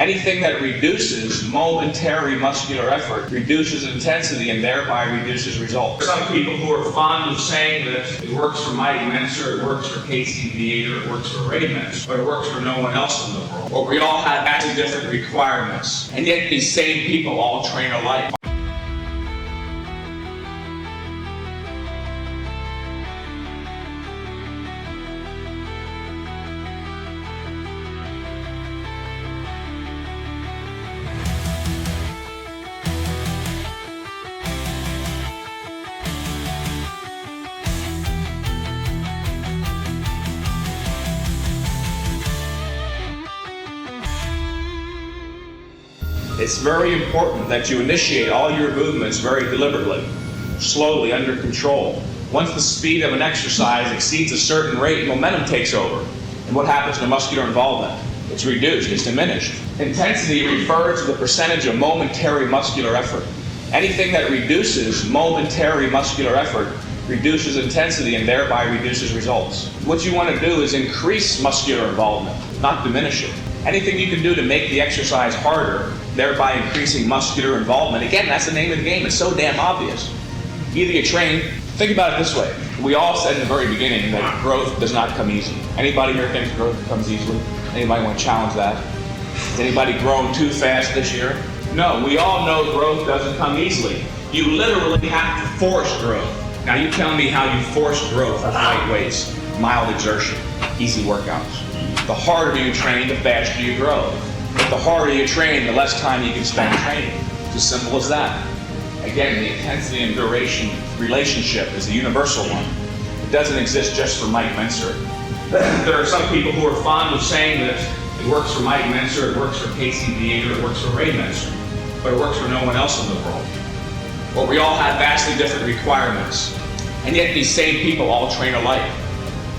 Anything that reduces momentary muscular effort reduces intensity and thereby reduces results. Some people who are fond of saying that it works for Mike Mentzer, it works for Viator, it works for Ray Mentzer, but it works for no one else in the world. Or we all have vastly different requirements, and yet these same people all train alike. It's very important that you initiate all your movements very deliberately, slowly, under control. Once the speed of an exercise exceeds a certain rate, momentum takes over. And what happens to muscular involvement? It's reduced, it's diminished. Intensity refers to the percentage of momentary muscular effort. Anything that reduces momentary muscular effort reduces intensity and thereby reduces results. What you want to do is increase muscular involvement, not diminish it. Anything you can do to make the exercise harder, thereby increasing muscular involvement. Again, that's the name of the game. It's so damn obvious. Either you train, think about it this way. We all said in the very beginning that growth does not come easy. Anybody here thinks growth comes easily? Anybody want to challenge that? Has anybody grown too fast this year? No, we all know growth doesn't come easily. You literally have to force growth. Now you tell me how you force growth with light weights, mild exertion, easy workouts. The harder you train, the faster you grow. The harder you train, the less time you can spend training. It's as simple as that. Again, the intensity and duration relationship is a universal one. It doesn't exist just for Mike Mentzer. There are some people who are fond of saying that it works for Mike Mentzer, it works for Viator, it works for Ray Mentzer, but it works for no one else in the world. Well, we all have vastly different requirements, and yet these same people all train alike.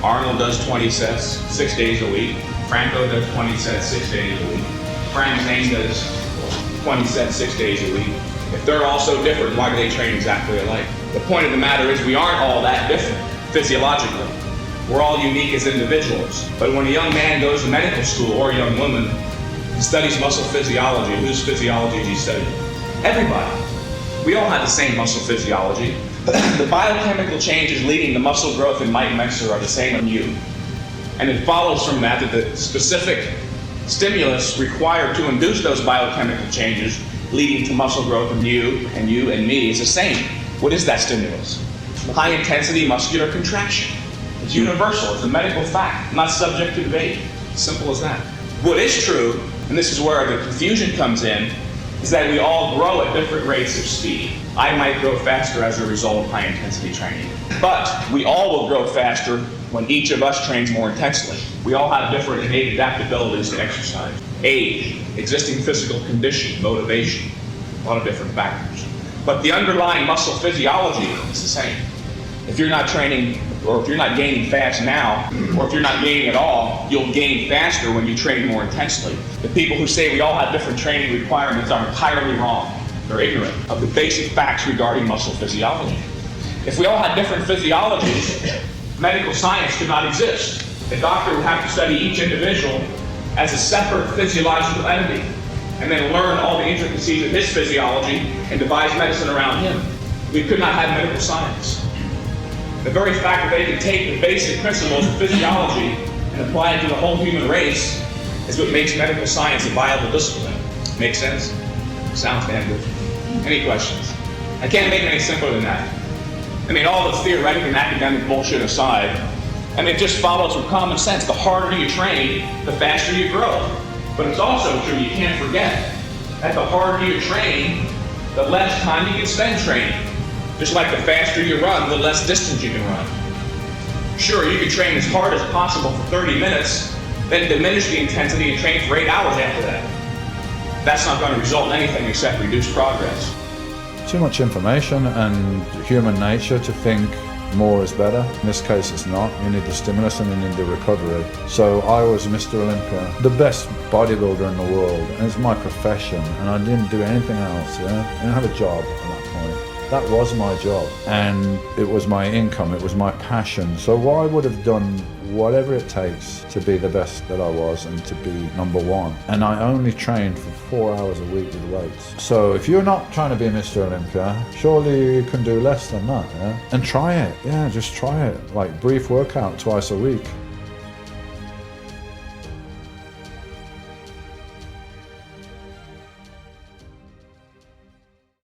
Arnold does 20 sets, 6 days a week. Franco does 20 sets, 6 days a week. Frank Zane does 20 sets, 6 days a week. If they're all so different, why do they train exactly alike? The point of the matter is we aren't all that different physiologically. We're all unique as individuals. But when a young man goes to medical school, or a young woman, and studies muscle physiology, whose physiology do you study? Everybody. We all have the same muscle physiology. The biochemical changes leading to muscle growth in Mike Mentzer are the same in you. And it follows from that the specific stimulus required to induce those biochemical changes leading to muscle growth in you and me is the same. What is that stimulus? High intensity muscular contraction. It's universal, it's a medical fact, not subject to debate. Simple as that. What is true, and this is where the confusion comes in, is that we all grow at different rates of speed. I might grow faster as a result of high intensity training, but we all will grow faster when each of us trains more intensely. We all have different innate adaptabilities to exercise. Age, existing physical condition, motivation, a lot of different factors. But the underlying muscle physiology is the same. If you're not training, or if you're not gaining fast now, or if you're not gaining at all, you'll gain faster when you train more intensely. The people who say we all have different training requirements are entirely wrong. They're ignorant of the basic facts regarding muscle physiology. If we all had different physiologies, medical science could not exist. The doctor would have to study each individual as a separate physiological entity, and then learn all the intricacies of his physiology and devise medicine around him. We could not have medical science. The very fact that they can take the basic principles of physiology and apply it to the whole human race is what makes medical science a viable discipline. Make sense? Sounds damn good. Any questions? I can't make it any simpler than that. I mean, all the theoretic and academic bullshit aside, I mean, it just follows from common sense. The harder you train, the faster you grow. But it's also true, you can't forget, that the harder you train, the less time you can spend training. Just like the faster you run, the less distance you can run. Sure, you can train as hard as possible for 30 minutes, then diminish the intensity and train for 8 hours after that. That's not going to result in anything except reduced progress. Too much information and human nature to think more is better. In this case it's not. You need the stimulus and you need the recovery. So I was Mr. Olympia, the best bodybuilder in the world, and it's my profession, and I didn't do anything else. I didn't have a job at that point. That was my job, and it was my income, it was my passion. So what I would have done whatever it takes to be the best that I was and to be number one. And I only trained for 4 hours a week with weights. So if you're not trying to be Mr. Olympia, surely you can do less than that, yeah? And try it, yeah, just try it. Like brief workout twice a week.